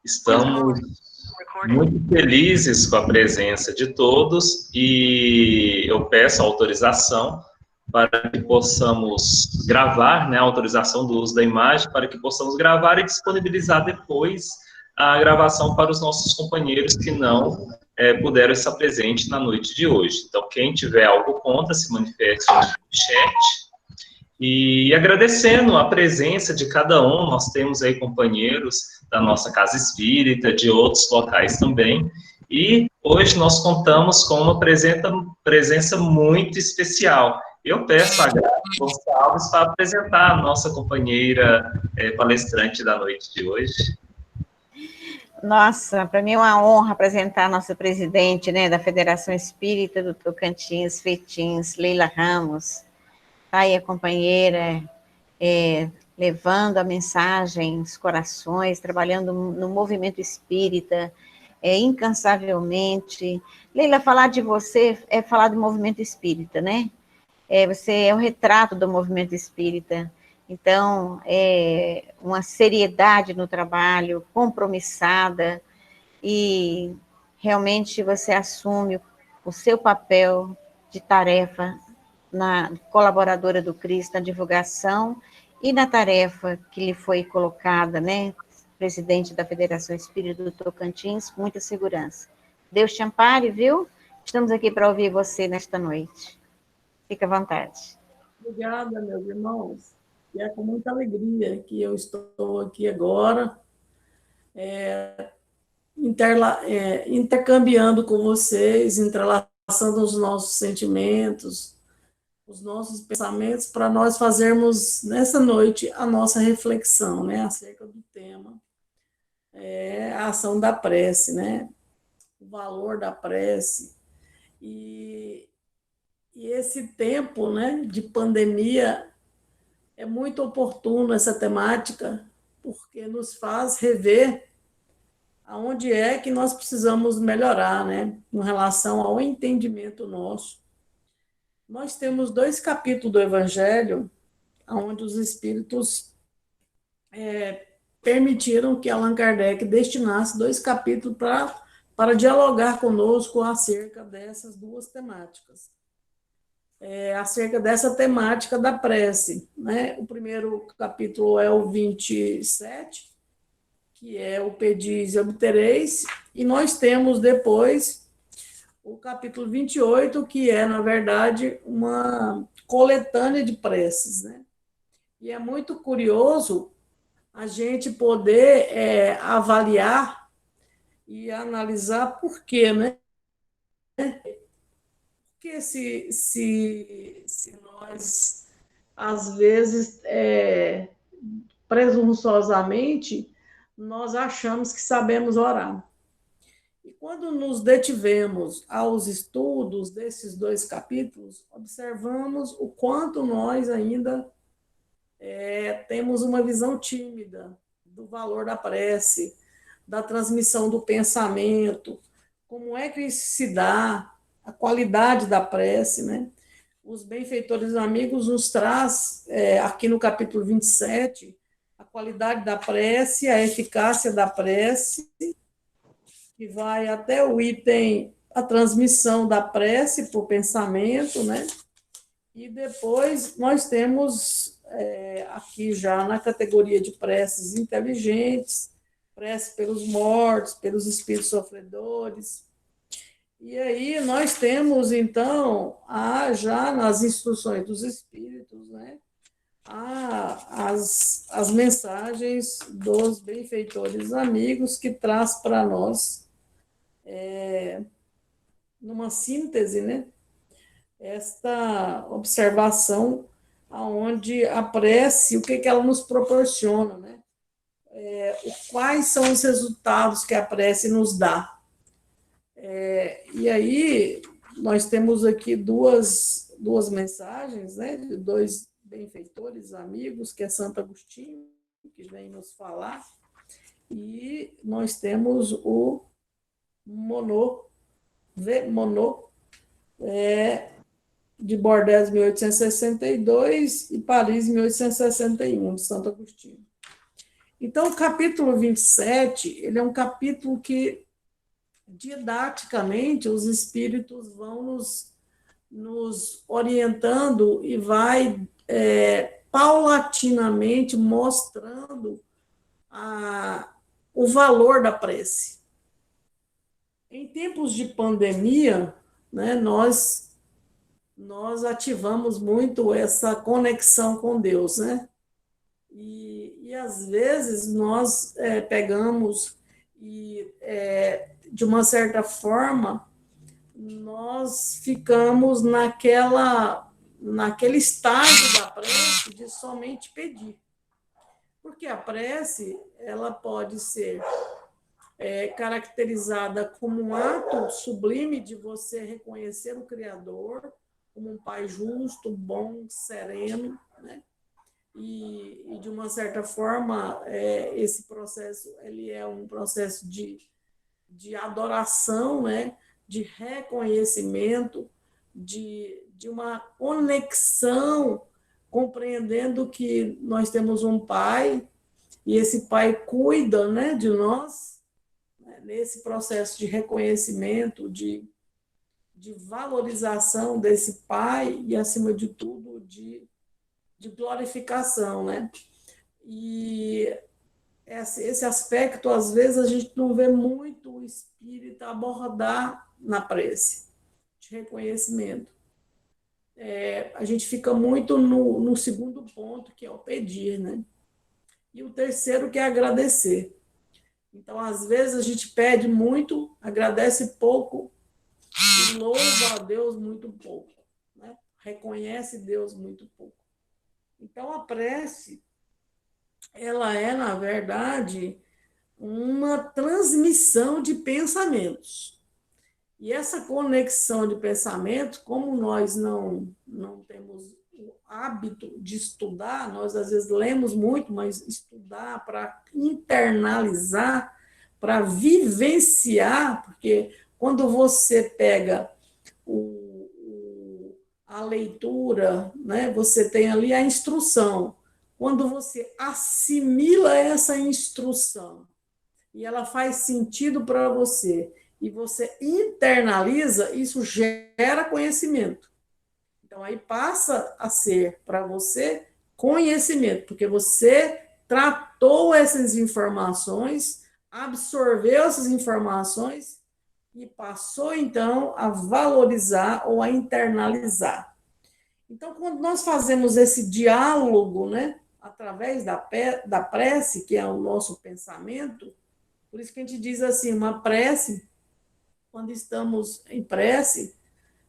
Estamos muito felizes com a presença de todos e eu peço autorização para que possamos gravar, né, a autorização do uso da imagem, para que possamos gravar e disponibilizar depois a gravação para os nossos companheiros que não puderam estar presentes na noite de hoje. Então, quem tiver algo contra, se manifeste no chat. E agradecendo a presença de cada um, nós temos aí companheiros da nossa Casa Espírita, de outros locais também, e hoje nós contamos com uma presença muito especial. Eu peço a Graça Gonçalves para apresentar a nossa companheira palestrante da noite de hoje. Nossa, para mim é uma honra apresentar a nossa presidente, né, da Federação Espírita do Tocantins, Fetins, Leila Ramos. Está aí a companheira levando a mensagem aos corações, trabalhando no movimento espírita, incansavelmente. Leila, falar de você é falar do movimento espírita, né? Você é o retrato do movimento espírita. Então, uma seriedade no trabalho, compromissada, e realmente você assume o seu papel de tarefa na colaboradora do Cristo, na divulgação e na tarefa que lhe foi colocada, né? Presidente da Federação Espírita do Tocantins, com muita segurança. Deus te ampare, viu? Estamos aqui para ouvir você nesta noite. Fique à vontade. Obrigada, meus irmãos. E é com muita alegria que eu estou aqui agora, intercambiando com vocês, entrelaçando os nossos sentimentos, os nossos pensamentos, para nós fazermos, nessa noite, a nossa reflexão, né, acerca do tema, a ação da prece, né, o valor da prece. E esse tempo, né, de pandemia é muito oportuno, essa temática, porque nos faz rever aonde é que nós precisamos melhorar, né, com relação ao entendimento nosso. Nós temos 2 capítulos do Evangelho, onde os Espíritos permitiram que Allan Kardec destinasse 2 capítulos para dialogar conosco acerca dessas 2 temáticas. Acerca dessa temática da prece, né? O primeiro capítulo é o 27, que é o Pedis e Obtereis, e nós temos depois o capítulo 28, que é, na verdade, uma coletânea de preces, né? E é muito curioso a gente poder avaliar e analisar por quê, né? Porque se nós, às vezes, presunçosamente, nós achamos que sabemos orar. E quando nos detivemos aos estudos desses 2 capítulos, observamos o quanto nós ainda temos uma visão tímida do valor da prece, da transmissão do pensamento, como é que isso se dá, a qualidade da prece, né? Os benfeitores amigos nos traz, aqui no capítulo 27, a qualidade da prece, a eficácia da prece, que vai até o item, a transmissão da prece por pensamento, né? E depois nós temos aqui já na categoria de preces inteligentes, prece pelos mortos, pelos espíritos sofredores. E aí nós temos, então, já nas instruções dos espíritos, né, as mensagens dos benfeitores amigos, que traz para nós, numa síntese, né, esta observação aonde a prece, o que ela nos proporciona, né? Quais são os resultados que a prece nos dá. E aí nós temos aqui duas mensagens, né, de 2 benfeitores amigos, que é Santo Agostinho, que vem nos falar, e nós temos o Monod, de Bordeaux, 1862, e Paris, 1861, de Santo Agostinho. Então, o capítulo 27, ele é um capítulo que, didaticamente, os espíritos vão nos orientando e vai paulatinamente mostrando o valor da prece. Em tempos de pandemia, né, nós ativamos muito essa conexão com Deus, né? E às vezes nós pegamos e, de uma certa forma, nós ficamos naquele estágio da prece de somente pedir. Porque a prece, ela pode ser caracterizada como um ato sublime de você reconhecer o Criador como um Pai justo, bom, sereno, né? E de uma certa forma, esse processo ele é um processo de adoração, né? De reconhecimento, de uma conexão, compreendendo que nós temos um Pai e esse Pai cuida, né, de nós, né, nesse processo de reconhecimento, de valorização desse Pai e, acima de tudo, de glorificação, né? E esse aspecto, às vezes, a gente não vê muito o espírita abordar na prece, de reconhecimento. A gente fica muito no segundo ponto, que é o pedir, né? E o terceiro, que é agradecer. Então, às vezes, a gente pede muito, agradece pouco e louva a Deus muito pouco, né? Reconhece Deus muito pouco. Então, a prece, ela é, na verdade, uma transmissão de pensamentos. E essa conexão de pensamento, como nós não temos o hábito de estudar, nós às vezes lemos muito, mas estudar para internalizar, para vivenciar, porque quando você pega a leitura, né, você tem ali a instrução. Quando você assimila essa instrução e ela faz sentido para você, e você internaliza, isso gera conhecimento. Então, aí passa a ser para você conhecimento, porque você tratou essas informações, absorveu essas informações e passou, então, a valorizar ou a internalizar. Então, quando nós fazemos esse diálogo, né, através da prece, que é o nosso pensamento, por isso que a gente diz assim, uma prece, quando estamos em prece,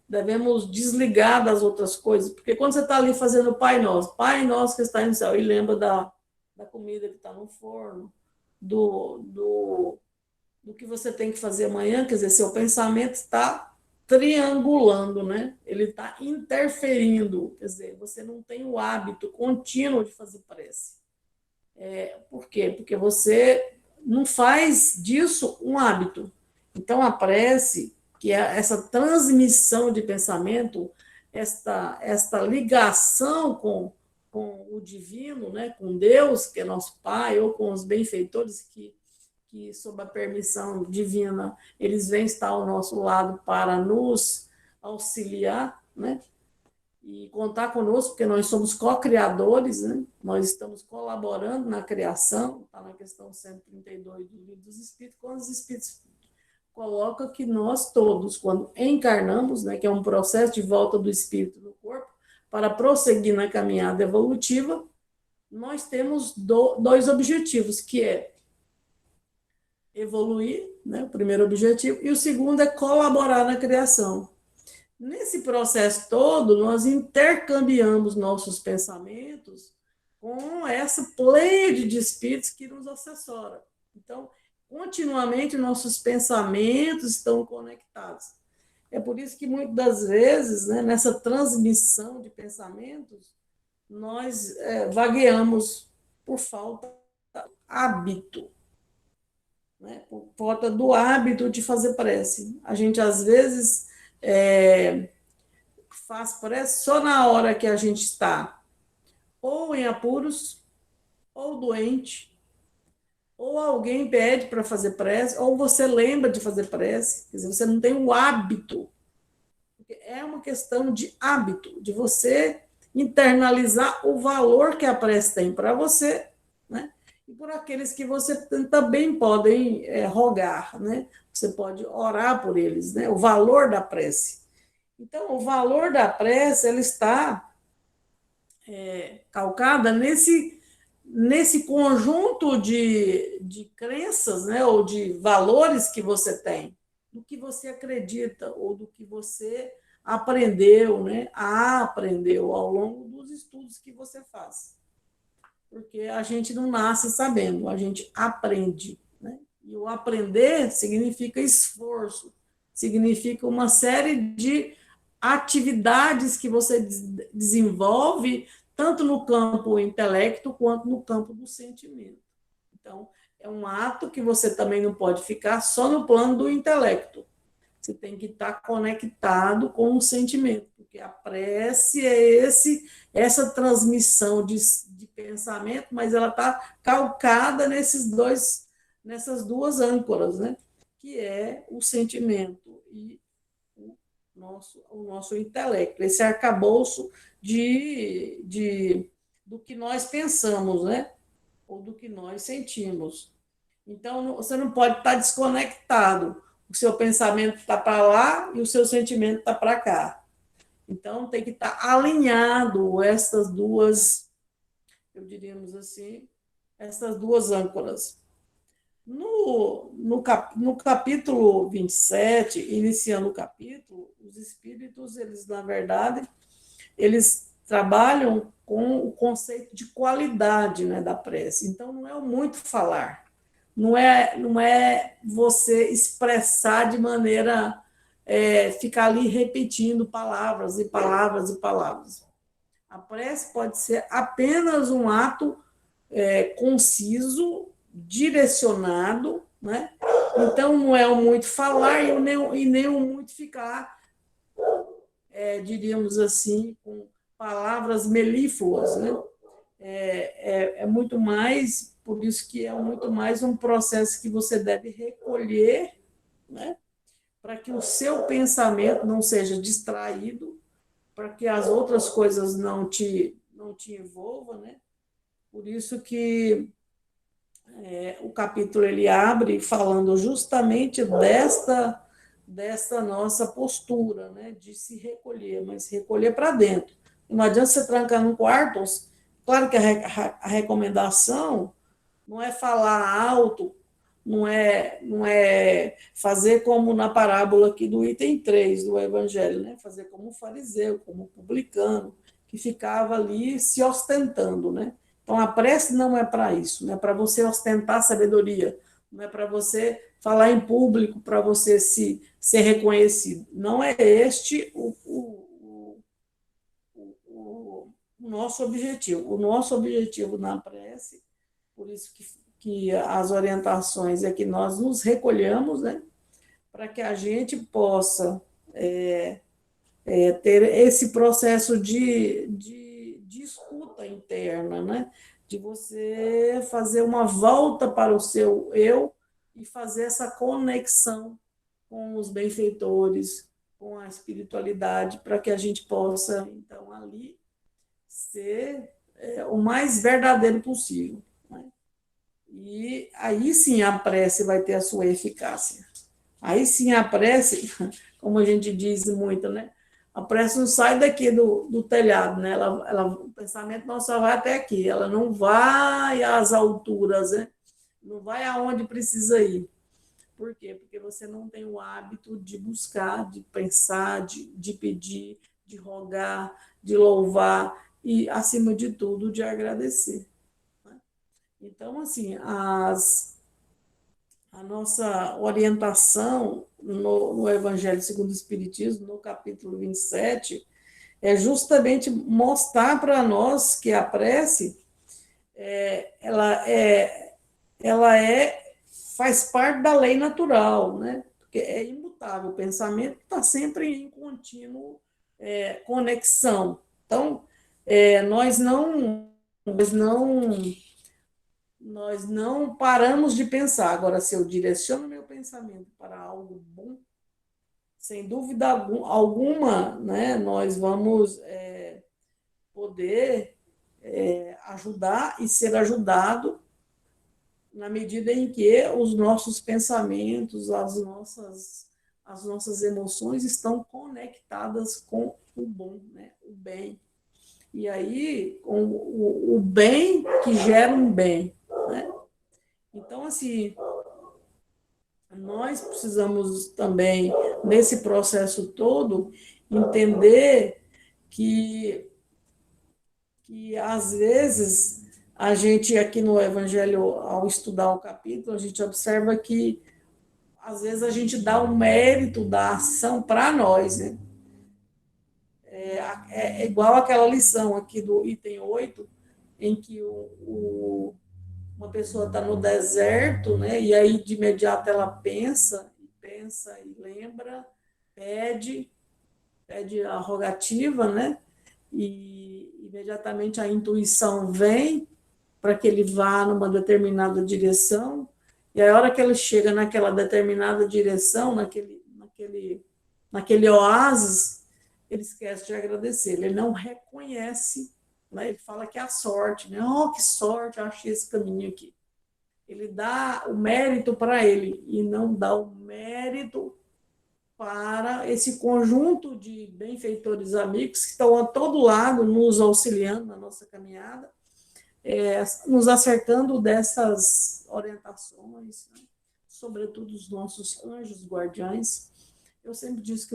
devemos desligar das outras coisas, porque quando você está ali fazendo Pai Nosso que está no céu, e lembra da comida que está no forno, do que você tem que fazer amanhã, quer dizer, seu pensamento está triangulando, né? Ele está interferindo, quer dizer, você não tem o hábito contínuo de fazer prece. Por quê? Porque você não faz disso um hábito. Então, a prece, que é essa transmissão de pensamento, esta ligação com o divino, né, com Deus, que é nosso Pai, ou com os benfeitores que, sob a permissão divina, eles vêm estar ao nosso lado para nos auxiliar, né? E contar conosco, porque nós somos co-criadores, né? Nós estamos colaborando na criação, está na questão 132 do Livro dos Espíritos, quando os Espíritos colocam que nós todos, quando encarnamos, né, que é um processo de volta do Espírito no corpo, para prosseguir na caminhada evolutiva, nós temos dois objetivos, que é evoluir, né, o primeiro objetivo, e o segundo é colaborar na criação. Nesse processo todo, nós intercambiamos nossos pensamentos com essa pleiade de espíritos que nos assessora. Então, continuamente, nossos pensamentos estão conectados. É por isso que, muitas das vezes, né, nessa transmissão de pensamentos, nós vagueamos por falta de hábito, né, por falta do hábito de fazer prece. A gente, às vezes, faz prece só na hora que a gente está ou em apuros, ou doente, ou alguém pede para fazer prece, ou você lembra de fazer prece, quer dizer, você não tem o hábito. É uma questão de hábito, de você internalizar o valor que a prece tem para você, né? E por aqueles que você também podem rogar, né? Você pode orar por eles, né? O valor da prece. Então, o valor da prece, ela está calcada nesse conjunto de crenças, né? Ou de valores que você tem, do que você acredita, ou do que você aprendeu, né? Aprendeu ao longo dos estudos que você faz. Porque a gente não nasce sabendo, a gente aprende, né? E o aprender significa esforço, significa uma série de atividades que você desenvolve tanto no campo intelecto quanto no campo do sentimento. Então, é um ato que você também não pode ficar só no plano do intelecto. Você tem que estar conectado com o sentimento, porque a prece é essa transmissão de pensamento, mas ela está calcada nessas duas âncoras, né? Que é o sentimento e o nosso intelecto, esse arcabouço do que nós pensamos, né? Ou do que nós sentimos. Então, você não pode estar desconectado. O seu pensamento está para lá e o seu sentimento está para cá. Então, tem que estar alinhado essas duas, eu diríamos assim, essas duas âncoras. No capítulo 27, iniciando o capítulo, os espíritos, eles, na verdade, eles trabalham com o conceito de qualidade, né, da prece. Então, não é o muito falar, não é você expressar de maneira ficar ali repetindo palavras e palavras e palavras. A prece pode ser apenas um ato conciso, direcionado, né? Então não é o muito falar e nem o muito ficar, diríamos assim, com palavras melífluas, né? É muito mais, por isso que é muito mais um processo que você deve recolher, né? Para que o seu pensamento não seja distraído, para que as outras coisas não te envolvam, né? Por isso que o capítulo ele abre falando justamente desta nossa postura, né? De se recolher, mas recolher para dentro. Não adianta você trancar num quarto. Claro que a recomendação não é falar alto, não é fazer como na parábola aqui do item 3 do Evangelho, né? Fazer como o fariseu, como o publicano, que ficava ali se ostentando, né? Então, a prece não é para isso, não é para você ostentar sabedoria, não é para você falar em público, para você ser reconhecido. Não é este o nosso objetivo. O nosso objetivo na prece, por isso que as orientações é que nós nos recolhamos, né, para que a gente possa ter esse processo de escuta interna, né, de você fazer uma volta para o seu eu e fazer essa conexão com os benfeitores, com a espiritualidade, para que a gente possa, então, ali ser o mais verdadeiro possível. Né? E aí sim a prece vai ter a sua eficácia. Aí sim a prece, como a gente diz muito, né? A prece não sai daqui do telhado, né? O pensamento não só vai até aqui, ela não vai às alturas, né? Não vai aonde precisa ir. Por quê? Porque você não tem o hábito de buscar, de pensar, de pedir, de rogar, de louvar e, acima de tudo, de agradecer. Então, assim, a nossa orientação no Evangelho segundo o Espiritismo, no capítulo 27, é justamente mostrar para nós que a prece faz parte da lei natural, né? Porque é imutável, o pensamento está sempre em contínua conexão. Então, nós não nós não paramos de pensar. Agora, se eu direciono meu pensamento para algo bom, sem dúvida alguma, né, nós vamos poder ajudar e ser ajudado na medida em que os nossos pensamentos, as nossas emoções estão conectadas com o bom, né, o bem. E aí, com o bem que gera um bem, né? Então, assim, nós precisamos também, nesse processo todo, entender que às vezes, a gente aqui no Evangelho, ao estudar o capítulo, a gente observa que às vezes a gente dá o mérito da ação para nós, né? É igual aquela lição aqui do item 8, em que uma pessoa está no deserto, né? E aí de imediato ela pensa e lembra, pede a rogativa, né? E imediatamente a intuição vem para que ele vá numa determinada direção, e a hora que ele chega naquela determinada direção, naquele oásis, ele esquece de agradecer, ele não reconhece, né? Ele fala que é a sorte, né? Oh, que sorte, eu achei esse caminho aqui. Ele dá o mérito para ele e não dá o mérito para esse conjunto de benfeitores amigos que estão a todo lado nos auxiliando na nossa caminhada, nos acertando dessas orientações, né? Sobretudo os nossos anjos guardiães. Eu sempre disse que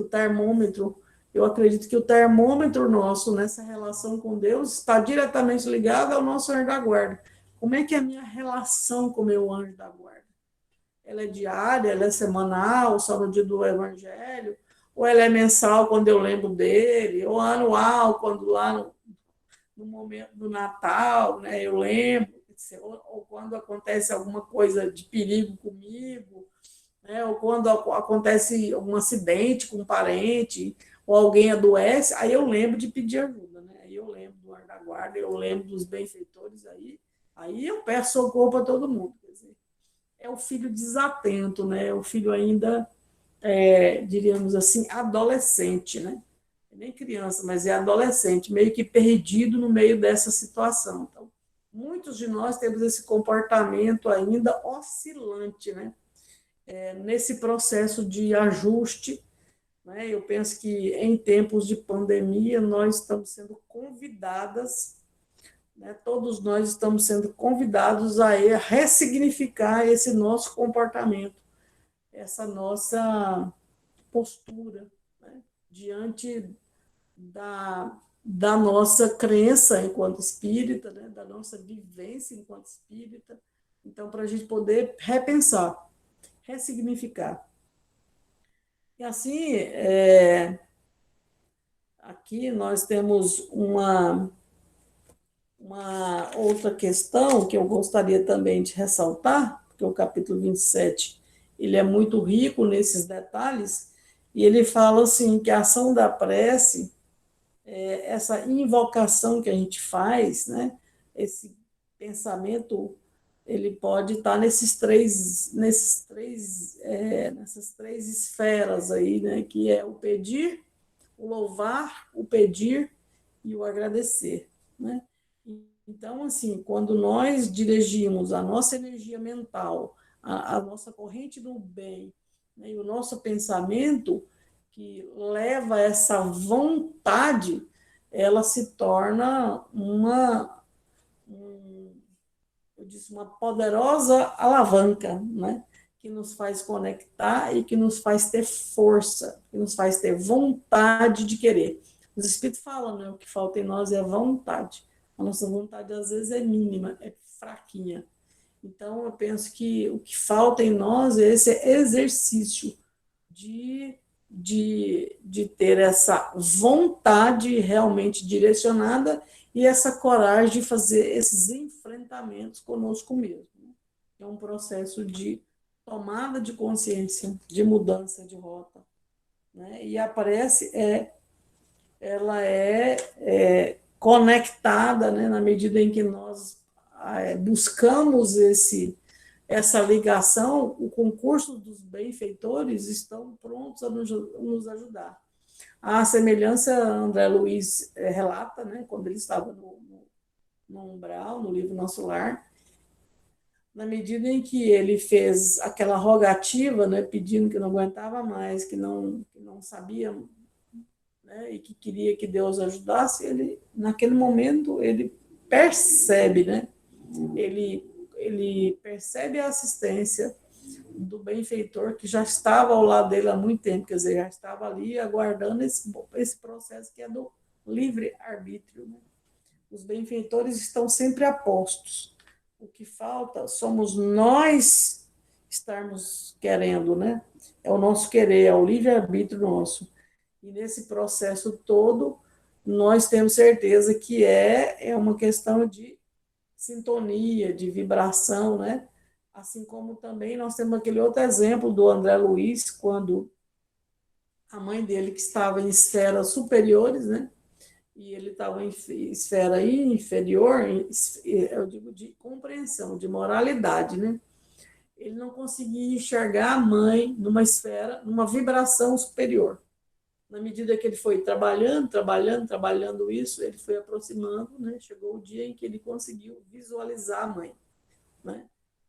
eu acredito que o termômetro nosso nessa relação com Deus está diretamente ligado ao nosso anjo da guarda. Como é que é a minha relação com o meu anjo da guarda? Ela é diária, ela é semanal, só no dia do Evangelho, ou ela é mensal, quando eu lembro dele, ou anual, quando lá no momento do Natal, né, eu lembro, ou quando acontece alguma coisa de perigo comigo, né, ou quando acontece um acidente com um parente, ou alguém adoece, aí eu lembro de pedir ajuda, né? Aí eu lembro do anjo da guarda, eu lembro dos benfeitores, aí eu peço socorro para todo mundo. Quer dizer, é o filho desatento, né? O filho ainda, diríamos assim, adolescente, né? Nem criança, mas é adolescente, meio que perdido no meio dessa situação. Então, muitos de nós temos esse comportamento ainda oscilante, né? Nesse processo de ajuste, né? Eu penso que em tempos de pandemia nós estamos sendo convidadas, né? Todos nós estamos sendo convidados a ressignificar esse nosso comportamento, essa nossa postura, né? Diante da nossa crença enquanto espírita, né? Da nossa vivência enquanto espírita. Então, para a gente poder repensar, ressignificar. E assim, aqui nós temos uma outra questão que eu gostaria também de ressaltar, porque o capítulo 27 ele é muito rico nesses detalhes, e ele fala assim que a ação da prece, essa invocação que a gente faz, né, esse pensamento, ele pode estar nessas três esferas aí, né, que é o pedir, o louvar, o pedir e o agradecer, né? Então, assim, quando nós dirigimos a nossa energia mental, a nossa corrente do bem, né, e o nosso pensamento, que leva essa vontade, ela se torna uma poderosa alavanca, né? Que nos faz conectar e que nos faz ter força, que nos faz ter vontade de querer. Os Espíritos falam, né? O que falta em nós é vontade. A nossa vontade, às vezes, é mínima, é fraquinha. Então, eu penso que o que falta em nós é esse exercício de ter essa vontade realmente direcionada e essa coragem de fazer esses enfrentamentos conosco mesmo. É um processo de tomada de consciência, de mudança de rota, né? E a prece ela é conectada, né, na medida em que nós buscamos essa ligação, o concurso dos benfeitores estão prontos a nos ajudar. A semelhança, André Luiz relata, né, quando ele estava no umbral, no livro Nosso Lar, na medida em que ele fez aquela rogativa, né, pedindo que não aguentava mais, que não sabia, né, e que queria que Deus ajudasse, ele, naquele momento, ele percebe, né, ele percebe a assistência do benfeitor que já estava ao lado dele há muito tempo, quer dizer, já estava ali aguardando esse processo que é do livre-arbítrio. Né? Os benfeitores estão sempre a postos. O que falta somos nós estarmos querendo, né? É o nosso querer, é o livre-arbítrio nosso. E nesse processo todo, nós temos certeza que é uma questão de sintonia, de vibração, né? Assim como também nós temos aquele outro exemplo do André Luiz, quando a mãe dele, que estava em esferas superiores, né? E ele estava em esfera inferior, eu digo de compreensão, de moralidade, né? Ele não conseguia enxergar a mãe numa esfera, numa vibração superior. Na medida que ele foi trabalhando isso, ele foi aproximando, né? Chegou o dia em que ele conseguiu visualizar a mãe, né?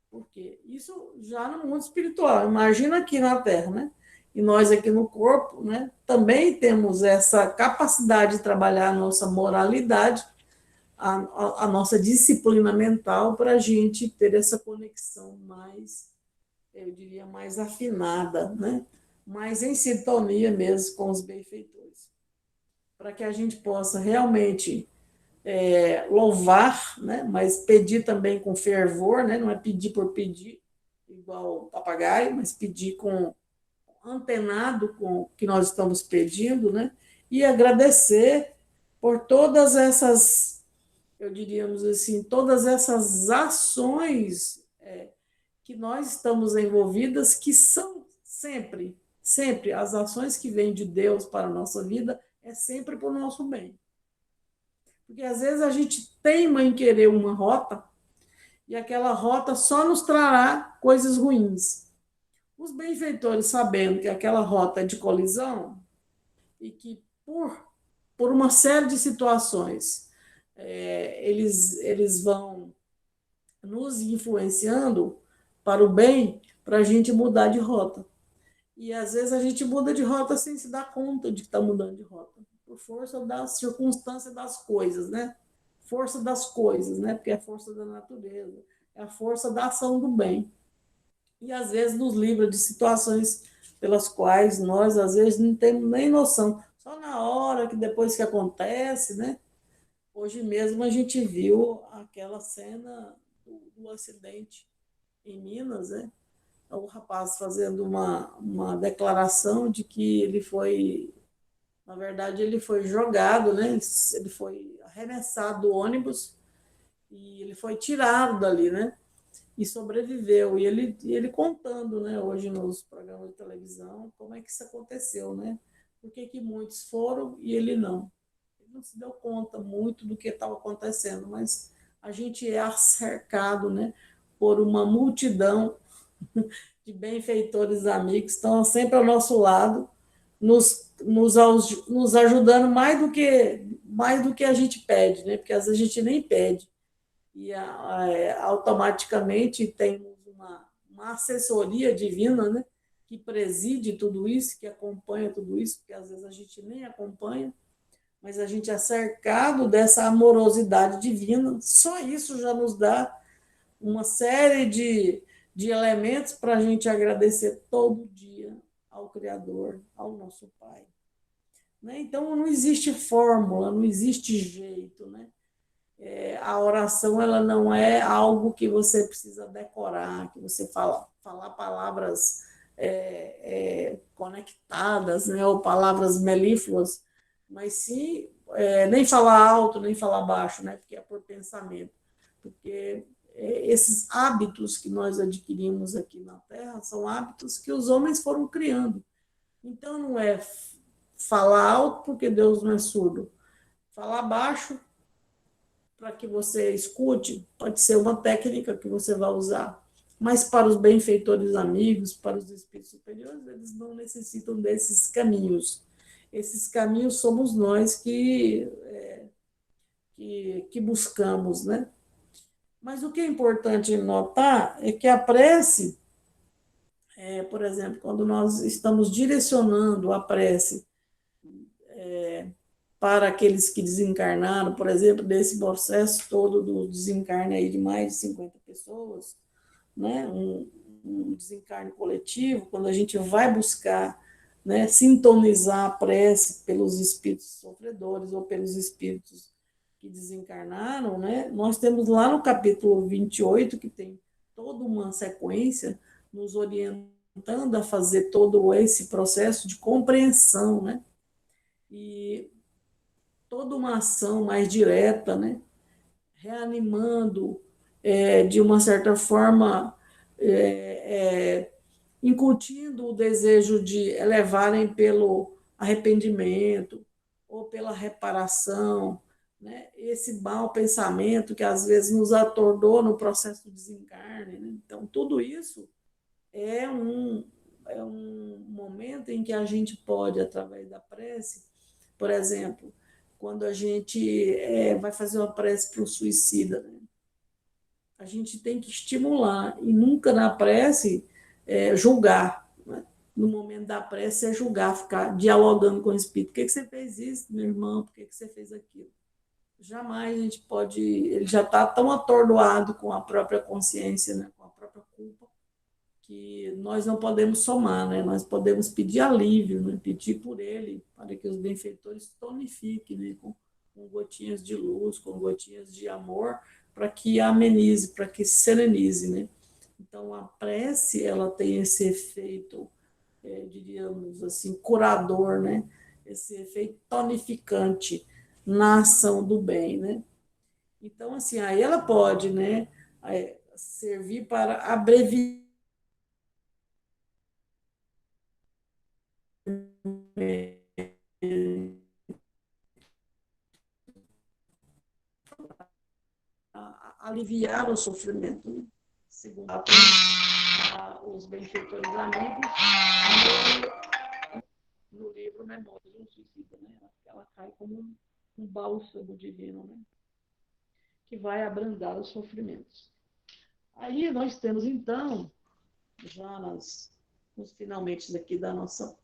Porque isso já no mundo espiritual, imagina aqui na Terra, né? E nós aqui no corpo, né, também temos essa capacidade de trabalhar a nossa moralidade, a nossa disciplina mental, para a gente ter essa conexão mais, eu diria, mais afinada, né? Mais em sintonia mesmo com os benfeitores. Para que a gente possa realmente louvar, né? Mas pedir também com fervor, né? Não é pedir por pedir, igual papagaio, mas pedir com antenado com o que nós estamos pedindo, né? E agradecer por todas essas, eu diríamos assim, todas essas ações que nós estamos envolvidas, que são sempre as ações que vêm de Deus para a nossa vida, é sempre para o nosso bem. Porque às vezes a gente teima em querer uma rota e aquela rota só nos trará coisas ruins. Os benfeitores, sabendo que aquela rota é de colisão e que por uma série de situações eles vão nos influenciando para o bem, para a gente mudar de rota. E às vezes a gente muda de rota sem se dar conta de que está mudando de rota, por força da circunstância das coisas, né? Força das coisas, né? Porque é a força da natureza, é a força da ação do bem. E às vezes nos livra de situações pelas quais nós às vezes não temos nem noção. Só na hora que depois que acontece, né? Hoje mesmo a gente viu aquela cena do acidente em Minas, né? O rapaz fazendo uma declaração de que ele foi, na verdade, ele foi jogado, né? Ele foi arremessado do ônibus e ele foi tirado dali, né? E sobreviveu. E ele contando, né, hoje nos programas de televisão, como é que isso aconteceu, né? Por que muitos foram e ele não? Ele não se deu conta muito do que estava acontecendo, mas a gente é cercado, né, por uma multidão de benfeitores amigos que estão sempre ao nosso lado, nos ajudando mais do que a gente pede, né? Porque às vezes a gente nem pede. E automaticamente temos uma assessoria divina, né, que preside tudo isso, que acompanha tudo isso, porque às vezes a gente nem acompanha, mas a gente é cercado dessa amorosidade divina. Só isso já nos dá uma série de elementos para a gente agradecer todo dia ao Criador, ao nosso Pai. Né? Então, não existe fórmula, não existe jeito, né? A oração ela não é algo que você precisa decorar, que você falar palavras conectadas, né, ou palavras melífluas, mas sim nem falar alto, nem falar baixo, né, porque é por pensamento. Porque esses hábitos que nós adquirimos aqui na Terra são hábitos que os homens foram criando. Então, não é falar alto porque Deus não é surdo. Falar baixo para que você escute, pode ser uma técnica que você vai usar. Mas para os benfeitores amigos, para os espíritos superiores, eles não necessitam desses caminhos. Esses caminhos somos nós que buscamos, né? Mas o que é importante notar é que a prece, por exemplo, quando nós estamos direcionando a prece para aqueles que desencarnaram, por exemplo, desse processo todo do desencarne aí de mais de 50 pessoas, né? Um desencarne coletivo, quando a gente vai buscar, né, sintonizar a prece pelos espíritos sofredores ou pelos espíritos que desencarnaram, né? Nós temos lá no capítulo 28, que tem toda uma sequência nos orientando a fazer todo esse processo de compreensão, né? E toda uma ação mais direta, né? Reanimando, de uma certa forma, incutindo o desejo de elevarem pelo arrependimento ou pela reparação, né? Esse mau pensamento que às vezes nos atordoa no processo do desencarne. Né? Então, tudo isso é um momento em que a gente pode, através da prece, por exemplo, quando a gente vai fazer uma prece para o suicida, né? A gente tem que estimular e nunca na prece julgar. Né? No momento da prece é julgar, ficar dialogando com o espírito. Por que você fez isso, meu irmão? Por que você fez aquilo? Jamais a gente pode... Ele já está tão atordoado com a própria consciência, né? Com a própria culpa, que nós não podemos somar, né? Nós podemos pedir alívio, né? Pedir por ele, para que os benfeitores tonifiquem, né? Com gotinhas de luz, com gotinhas de amor, para que amenize, para que serenize, né? Então, a prece, ela tem esse efeito, diríamos assim, curador, né? Esse efeito tonificante na ação do bem, né? Então, assim, aí ela pode, né, servir para abreviar aliviar o sofrimento, né? Segundo os benfeitores amigos, no livro Memórias de um Suicida, né? Ela cai como um bálsamo divino, né? Que vai abrandar os sofrimentos. Aí nós temos, então, já nos finalmente aqui da nossa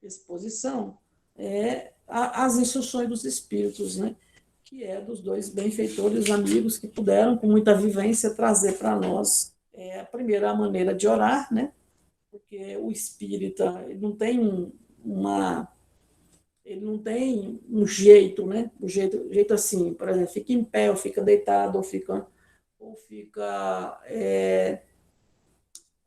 exposição, as instruções dos espíritos, né? Que é dos dois benfeitores amigos que puderam, com muita vivência, trazer para nós a primeira maneira de orar, né? Porque o espírita ele não tem um jeito, né? Um jeito assim, por exemplo, fica em pé, ou fica deitado, ou fica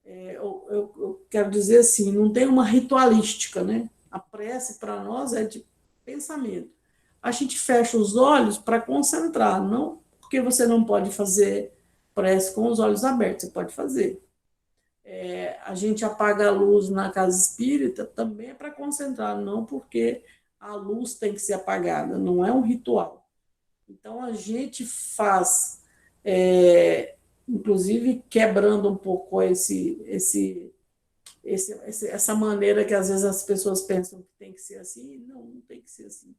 eu quero dizer assim, não tem uma ritualística, né? A prece para nós é de pensamento. A gente fecha os olhos para concentrar, não porque você não pode fazer prece com os olhos abertos, você pode fazer. A gente apaga a luz na casa espírita também é para concentrar, não porque a luz tem que ser apagada, não é um ritual. Então, a gente faz, inclusive quebrando um pouco essa maneira que às vezes as pessoas pensam que tem que ser assim, não tem que ser assim.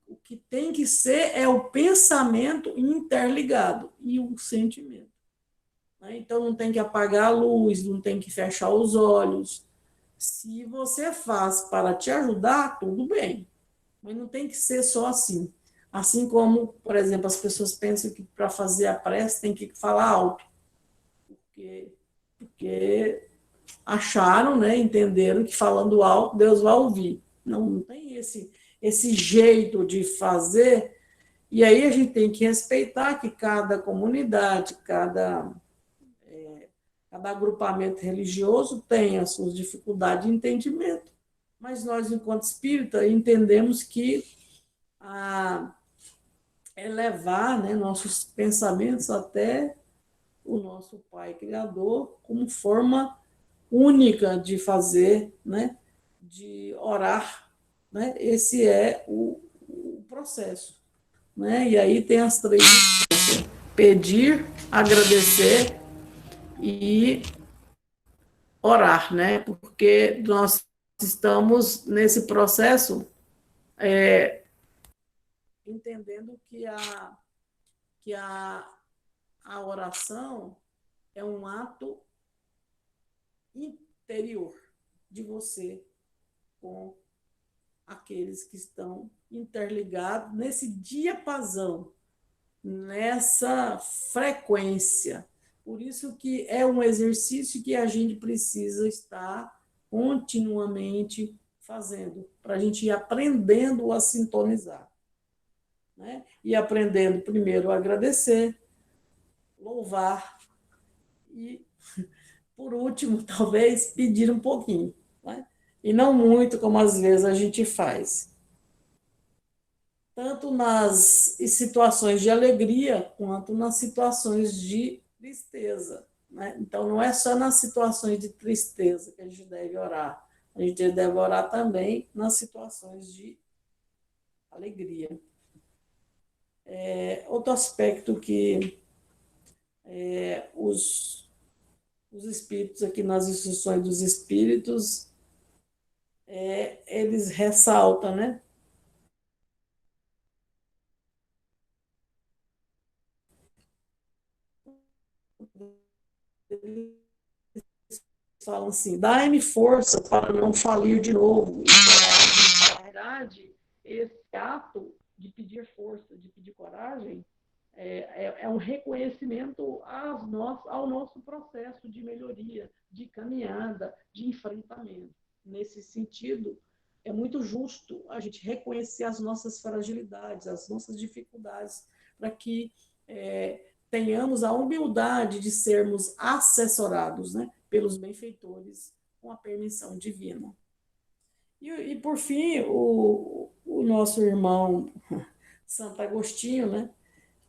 O que tem que ser é o pensamento interligado e o sentimento. Então, não tem que apagar a luz, não tem que fechar os olhos. Se você faz para te ajudar, tudo bem, mas não tem que ser só assim. Assim como, por exemplo, as pessoas pensam que para fazer a prece tem que falar alto, porque acharam, né, entenderam que falando alto Deus vai ouvir. Não tem esse jeito de fazer, e aí a gente tem que respeitar que cada comunidade, cada agrupamento religioso tem as suas dificuldades de entendimento, mas nós, enquanto espírita, entendemos que elevar, né, nossos pensamentos até o nosso Pai Criador como forma única de fazer, né, de orar, né? Esse é o processo. né? E aí tem as 3 instâncias: pedir, agradecer e orar, né? Porque nós estamos nesse processo entendendo que a oração é um ato interior de você com aqueles que estão interligados nesse diapasão, nessa frequência. Por isso que é um exercício que a gente precisa estar continuamente fazendo, para a gente ir aprendendo a sintonizar, né? E aprendendo primeiro a agradecer, louvar e, por último, talvez pedir um pouquinho, né? E não muito, como às vezes a gente faz. Tanto nas situações de alegria, quanto nas situações de tristeza, né? Então, não é só nas situações de tristeza que a gente deve orar, a gente deve orar também nas situações de alegria. Outro aspecto que os espíritos, aqui nas instruções dos espíritos, eles ressaltam, né? Eles falam assim: dai-me força para não falir de novo. E, na verdade, esse ato de pedir força, de pedir coragem, é um reconhecimento ao nosso processo de melhoria, de caminhada, de enfrentamento. Nesse sentido, é muito justo a gente reconhecer as nossas fragilidades, as nossas dificuldades, para que tenhamos a humildade de sermos assessorados, né, pelos benfeitores com a permissão divina. E por fim, o nosso irmão Santo Agostinho, né,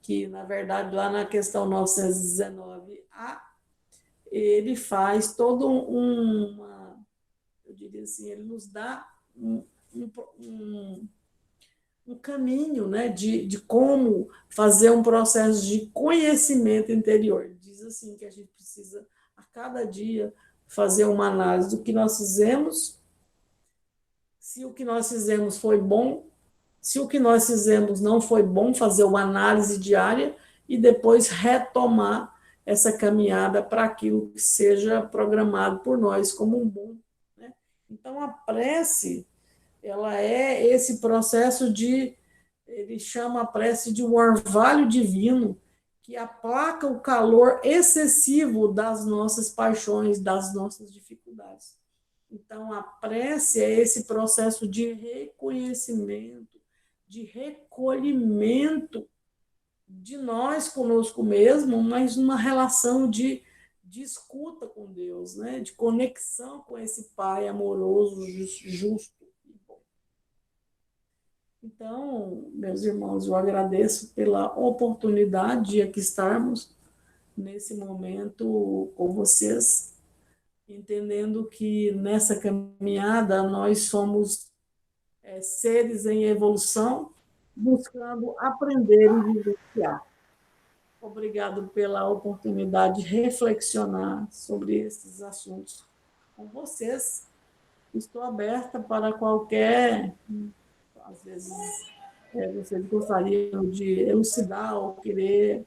que, na verdade, lá na questão 919A, ele faz todo eu diria assim, ele nos dá um caminho, né, de como fazer um processo de conhecimento interior. Diz assim que a gente precisa, a cada dia, fazer uma análise do que nós fizemos, se o que nós fizemos foi bom, se o que nós fizemos não foi bom, fazer uma análise diária e depois retomar essa caminhada para aquilo que seja programado por nós como um bom, né? Então, a prece, ela é esse processo ele chama a prece de um orvalho divino que aplaca o calor excessivo das nossas paixões, das nossas dificuldades. Então, a prece é esse processo de reconhecimento, de recolhimento de nós conosco mesmo, mas numa relação de escuta com Deus, né? De conexão com esse Pai amoroso, justo e bom. Então, meus irmãos, eu agradeço pela oportunidade de aqui estarmos nesse momento com vocês, entendendo que nessa caminhada nós somos seres em evolução, buscando aprender e vivenciar. Obrigado pela oportunidade de reflexionar sobre esses assuntos com vocês. Estou aberta para qualquer, às vezes, vocês gostariam de elucidar ou querer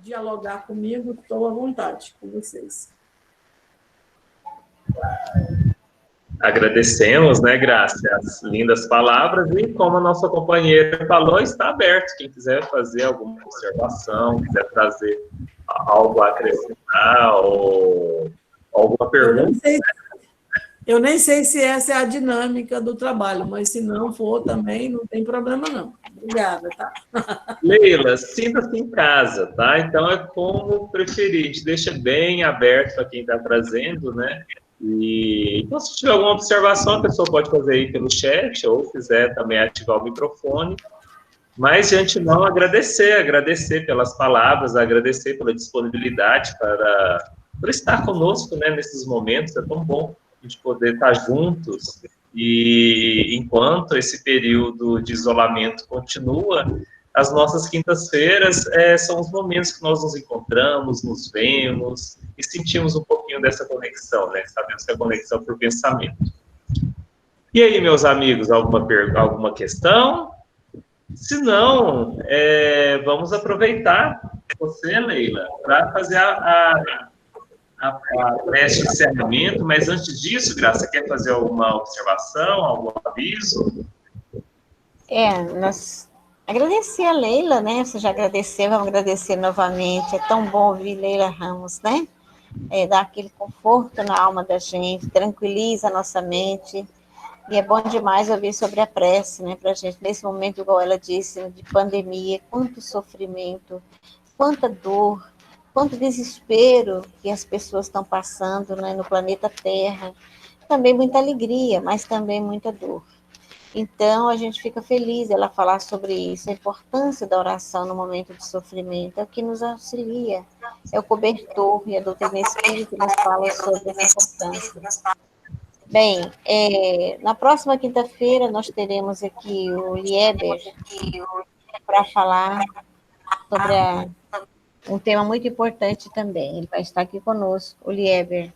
dialogar comigo, estou à vontade com vocês. Agradecemos, né, Graça, as lindas palavras, e como a nossa companheira falou, está aberto. Quem quiser fazer alguma observação, quiser trazer algo a acrescentar, ou alguma pergunta. Eu nem sei se essa é a dinâmica do trabalho, mas se não for também, não tem problema não. Obrigada, tá? Leila, sinta-se em casa, tá? Então é como preferir, a gente deixa bem aberto para quem está trazendo, né? E então, se tiver alguma observação, a pessoa pode fazer aí pelo chat, ou quiser também ativar o microfone. Mas, de antemão, agradecer pelas palavras, agradecer pela disponibilidade por estar conosco, né, nesses momentos. É tão bom a gente poder estar juntos E enquanto esse período de isolamento continua, as nossas quintas-feiras são os momentos que nós nos encontramos, nos vemos e sentimos um pouquinho dessa conexão, né? Sabemos que é a conexão por pensamento. E aí, meus amigos, alguma questão? Se não, vamos aproveitar você, Leila, para fazer a prece de encerramento, mas antes disso, Graça, quer fazer alguma observação, algum aviso? Nós agradecer a Leila, né? Você já agradeceu, vamos agradecer novamente. É tão bom ouvir Leila Ramos, né? Dá aquele conforto na alma da gente, tranquiliza a nossa mente. E é bom demais ouvir sobre a prece, né? Para a gente, nesse momento, igual ela disse, de pandemia, quanto sofrimento, quanta dor, quanto desespero que as pessoas estão passando, né, no planeta Terra. Também muita alegria, mas também muita dor. Então, a gente fica feliz ela falar sobre isso, a importância da oração no momento de sofrimento, é o que nos auxilia, é o cobertor, e a doutrina espírita nos fala sobre essa importância. Bem, na próxima quinta-feira nós teremos aqui o Lieber para falar sobre um tema muito importante também. Ele vai estar aqui conosco, o Lieber,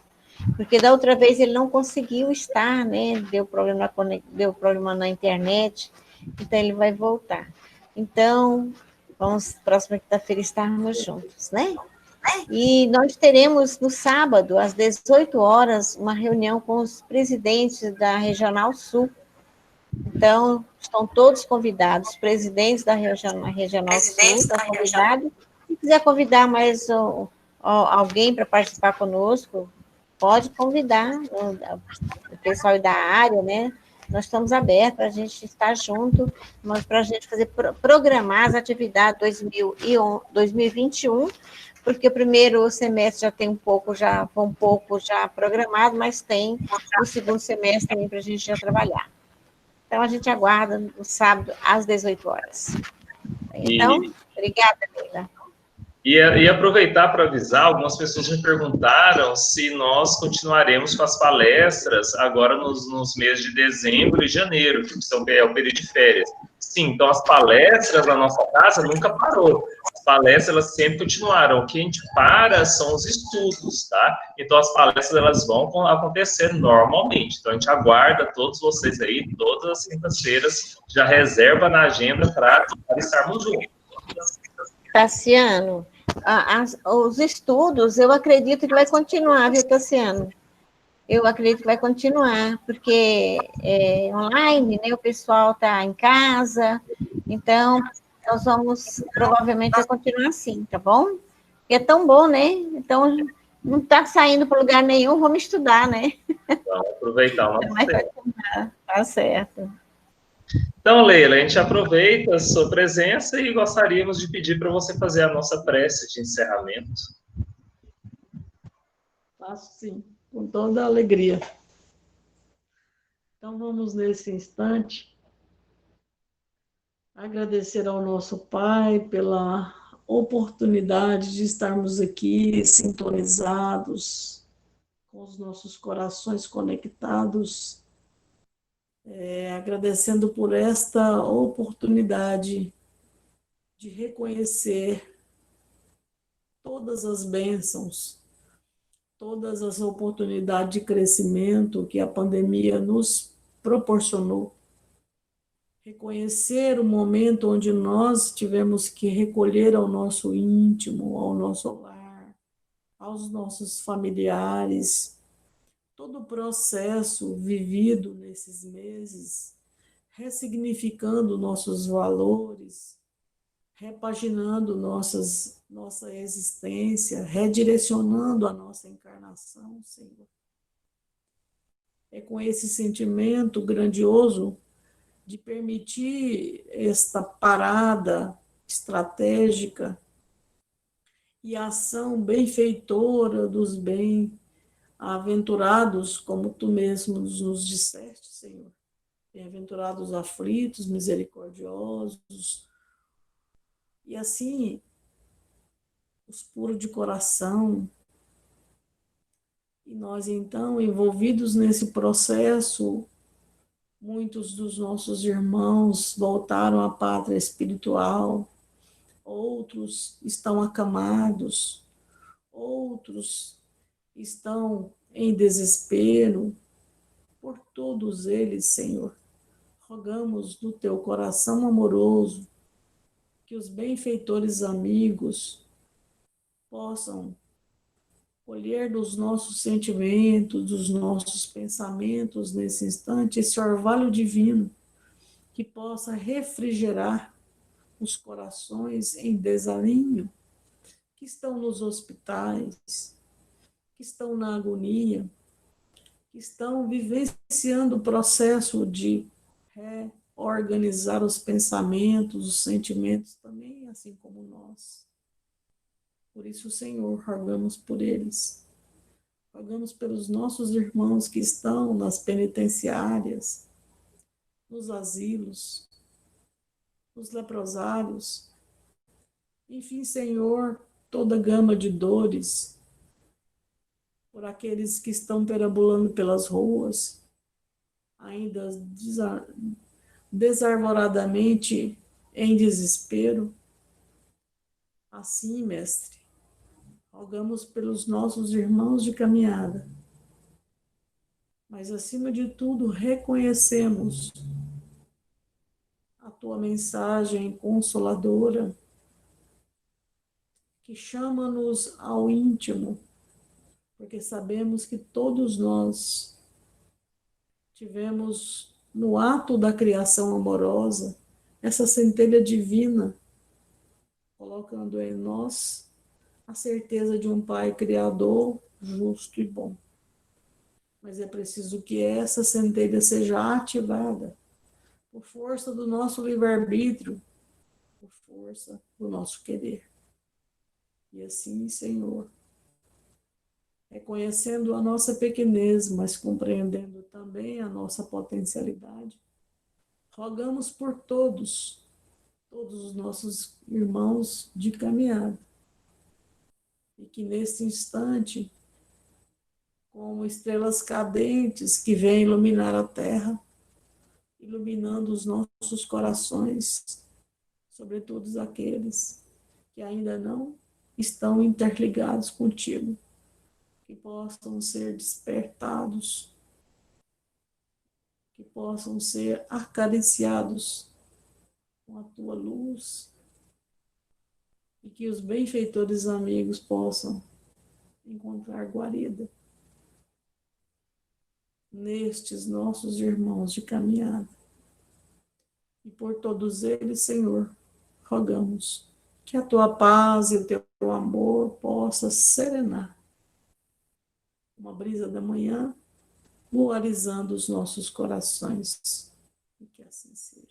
porque da outra vez ele não conseguiu estar, né? Deu problema na internet, então ele vai voltar. Então, vamos, próxima quinta-feira, estarmos juntos, né? E nós teremos no sábado, às 18 horas, uma reunião com os presidentes da Regional Sul. Então, estão todos convidados, os presidentes da Regional Sul estão convidados. Se quiser convidar mais alguém para participar conosco, pode convidar o pessoal da área, né? Nós estamos abertos para a gente estar junto, mas para a gente programar as atividades 2021, porque o primeiro semestre já tem um pouco já programado, mas tem o segundo semestre também para a gente já trabalhar. Então, a gente aguarda no sábado, às 18 horas. Então, obrigada, Leila. E aproveitar para avisar, algumas pessoas me perguntaram se nós continuaremos com as palestras agora nos meses de dezembro e janeiro, que é o período de férias. Sim, então as palestras na nossa casa nunca parou. As palestras, elas sempre continuaram. O que a gente para são os estudos, tá? Então as palestras, elas vão acontecer normalmente. Então a gente aguarda todos vocês aí, todas as quintas-feiras, já reserva na agenda para estarmos juntos. Tassiano, os estudos, eu acredito que vai continuar, viu, Tassiano? Eu acredito que vai continuar, porque online, né, o pessoal está em casa, então nós vamos, provavelmente, vai continuar assim, tá bom? E é tão bom, né? Então, não está saindo para lugar nenhum, vamos estudar, né? Vamos aproveitar o nosso tempo. Tá certo. Então, Leila, a gente aproveita a sua presença e gostaríamos de pedir para você fazer a nossa prece de encerramento. Faço sim, com toda a alegria. Então, vamos nesse instante agradecer ao nosso Pai pela oportunidade de estarmos aqui sintonizados, com os nossos corações conectados, agradecendo por esta oportunidade de reconhecer todas as bênçãos, todas as oportunidades de crescimento que a pandemia nos proporcionou. Reconhecer o momento onde nós tivemos que recolher ao nosso íntimo, ao nosso lar, aos nossos familiares, todo o processo vivido nesses meses, ressignificando nossos valores, repaginando nossa existência, redirecionando a nossa encarnação, Senhor. É com esse sentimento grandioso de permitir esta parada estratégica e ação benfeitora dos bem-aventurados, como tu mesmo nos disseste, Senhor. Bem-aventurados aflitos, misericordiosos, e assim, os puros de coração. E nós, então, envolvidos nesse processo Muitos dos nossos irmãos voltaram à pátria espiritual, outros estão acamados, outros estão em desespero. Por todos eles, Senhor, rogamos do teu coração amoroso que os benfeitores amigos possam colher dos nossos sentimentos, dos nossos pensamentos nesse instante, esse orvalho divino que possa refrigerar os corações em desalinho, que estão nos hospitais, que estão na agonia, que estão vivenciando o processo de reorganizar os pensamentos, os sentimentos também, assim como nós. Por isso, Senhor, rogamos por eles. Rogamos pelos nossos irmãos que estão nas penitenciárias, nos asilos, nos leprosários. Enfim, Senhor, toda gama de dores, por aqueles que estão perambulando pelas ruas, ainda desarvoradamente em desespero. Assim, Mestre, rogamos pelos nossos irmãos de caminhada, mas, acima de tudo, reconhecemos a tua mensagem consoladora, que chama-nos ao íntimo, porque sabemos que todos nós tivemos, no ato da criação amorosa, essa centelha divina, colocando em nós a certeza de um Pai Criador, justo e bom. Mas é preciso que essa centelha seja ativada por força do nosso livre-arbítrio, por força do nosso querer. E assim, Senhor, reconhecendo a nossa pequenez, mas compreendendo também a nossa potencialidade, rogamos por todos os nossos irmãos de caminhada, e que nesse instante, como estrelas cadentes que vêm iluminar a terra, iluminando os nossos corações, sobretudo aqueles que ainda não estão interligados contigo, que possam ser despertados, que possam ser acariciados com a tua luz, e que os benfeitores amigos possam encontrar guarida nestes nossos irmãos de caminhada. E por todos eles, Senhor, rogamos que a tua paz e o teu amor possa serenar uma brisa da manhã, luarizando os nossos corações. E que assim seja.